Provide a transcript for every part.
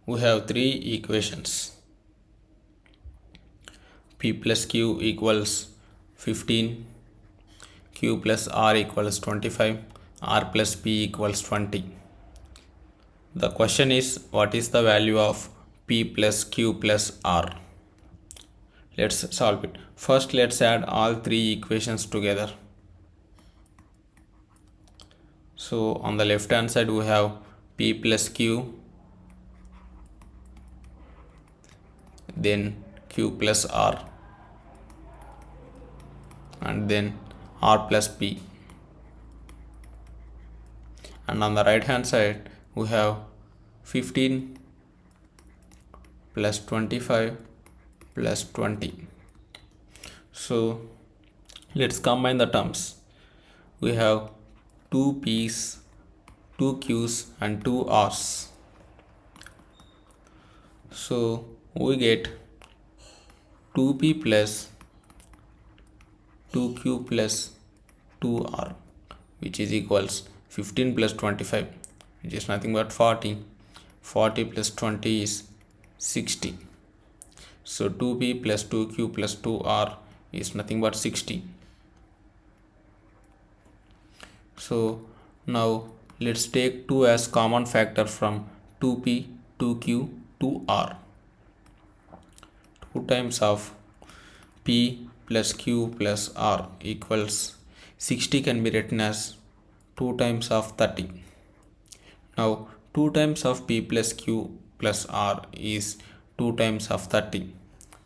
we have three equations. P plus Q equals 15, Q plus R equals 25, R plus P equals 20. The question is, what is the value of P plus Q plus R? Let's solve it. First, let's add all three equations together. So on the left hand side we have P plus Q, then Q plus R, and then R plus P. And on the right hand side we have 15 plus 25 plus 20. So let's combine the terms. We have 2 P's, 2 Q's and 2 R's. So we get 2P plus 2Q plus 2R, which is equals 15 plus 25, which is nothing but 40. 40 plus 20 is 60. So 2P plus 2Q plus 2R is nothing but 60. So now let's take 2 as common factor from 2P, 2Q, 2R. 2 times of P plus Q plus R equals 60 can be written as 2 times of 30. Now 2 times of P plus Q plus R is 2 times of 30.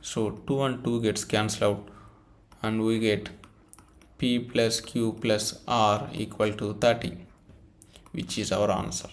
So 2 and 2 gets cancelled out and we get P plus Q plus R equal to 30, which is our answer.